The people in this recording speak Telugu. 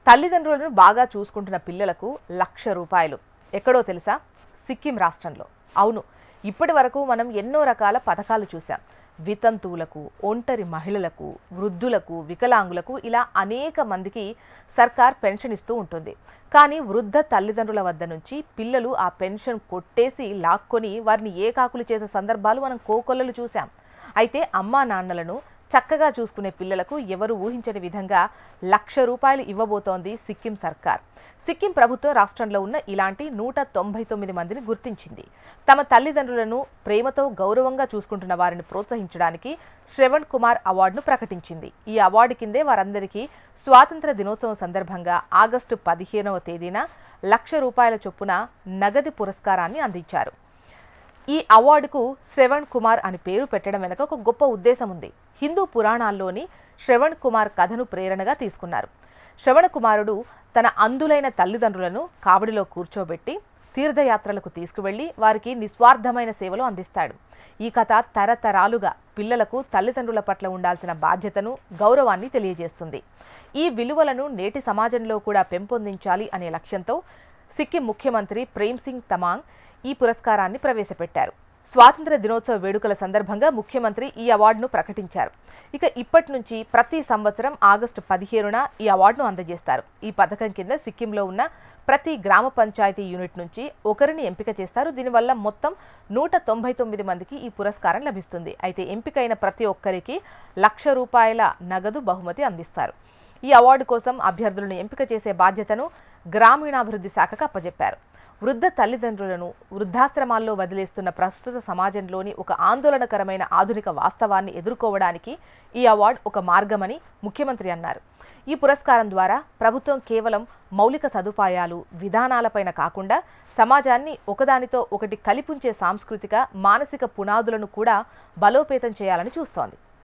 తల్లిదండ్రులను బాగా చూసుకుంటున్న పిల్లలకు ₹1,00,000 ఎక్కడో తెలుసా? సిక్కిం రాష్ట్రంలో. అవును, ఇప్పటి వరకు మనం ఎన్నో రకాల పథకాలు చూసాం. వితంతువులకు, ఒంటరి మహిళలకు, వృద్ధులకు, వికలాంగులకు ఇలా అనేక మందికి సర్కార్ పెన్షన్ ఇస్తూ ఉంటుంది. కానీ వృద్ధ తల్లిదండ్రుల వద్ద నుంచి పిల్లలు ఆ పెన్షన్ కొట్టేసి లాక్కొని వారిని ఏకాకులు చేసే సందర్భాలు మనం కోకొల్లలు చూసాం. అయితే అమ్మా నాన్నలను చక్కగా చూసుకునే పిల్లలకు ఎవరు ఊహించని విధంగా ₹1,00,000 ఇవ్వబోతోంది సిక్కిం సర్కార్. సిక్కిం ప్రభుత్వం రాష్ట్రంలో ఉన్న ఇలాంటి 199 మందిని గుర్తించింది. తమ తల్లిదండ్రులను ప్రేమతో గౌరవంగా చూసుకుంటున్న వారిని ప్రోత్సహించడానికి శ్రవణ్ కుమార్ అవార్డును ప్రకటించింది. ఈ అవార్డు కిందే వారందరికీ స్వాతంత్ర దినోత్సవం సందర్భంగా ఆగస్టు 15వ తేదీన ₹1,00,000 చొప్పున నగదు పురస్కారాన్ని అందించారు. ఈ అవార్డుకు శ్రవణ్ కుమార్ అని పేరు పెట్టడం వెనుక ఒక గొప్ప ఉద్దేశం ఉంది. హిందూ పురాణాల్లోని శ్రవణ్ కుమార్ కథను ప్రేరణగా తీసుకున్నారు. శ్రవణ కుమారుడు తన అందులైన తల్లిదండ్రులను కావడిలో కూర్చోబెట్టి తీర్థయాత్రలకు తీసుకువెళ్లి వారికి నిస్వార్థమైన సేవలు అందిస్తాడు. ఈ కథ తరతరాలుగా పిల్లలకు తల్లిదండ్రుల పట్ల ఉండాల్సిన బాధ్యతను, గౌరవాన్ని తెలియజేస్తుంది. ఈ విలువలను నేటి సమాజంలో కూడా పెంపొందించాలి అనే లక్ష్యంతో సిక్కిం ముఖ్యమంత్రి ప్రేమ్ సింగ్ తమాంగ్ ఈ పురస్కారాన్ని ప్రవేశపెట్టారు. స్వాతంత్ర దినోత్సవ వేడుకల సందర్భంగా ముఖ్యమంత్రి ఈ అవార్డును ప్రకటించారు. ఇక ఇప్పటి నుంచి ప్రతి సంవత్సరం ఆగస్టు 15న ఈ అవార్డును అందజేస్తారు. ఈ పథకం కింద సిక్కింలో ఉన్న ప్రతి గ్రామ పంచాయతీ యూనిట్ నుంచి ఒకరిని ఎంపిక చేస్తారు. దీనివల్ల మొత్తం 199 మందికి ఈ పురస్కారం లభిస్తుంది. అయితే ఎంపికైన ప్రతి ఒక్కరికి ₹1,00,000 నగదు బహుమతి అందిస్తారు. ఈ అవార్డు కోసం అభ్యర్థులను ఎంపిక చేసే బాధ్యతను గ్రామీణాభివృద్ధి శాఖకు అప్పజెప్పారు. వృద్ధ తల్లిదండ్రులను వృద్ధాశ్రమాల్లో వదిలేస్తున్న ప్రస్తుత సమాజంలోని ఒక ఆందోళనకరమైన ఆధునిక వాస్తవాన్ని ఎదుర్కోవడానికి ఈ అవార్డు ఒక మార్గమని ముఖ్యమంత్రి అన్నారు. ఈ పురస్కారం ద్వారా ప్రభుత్వం కేవలం మౌలిక సదుపాయాలు, విధానాలపైన కాకుండా సమాజాన్ని ఒకదానితో ఒకటి కలిపుంచే సాంస్కృతిక, మానసిక పునాదులను కూడా బలోపేతం చేయాలని చూస్తోంది.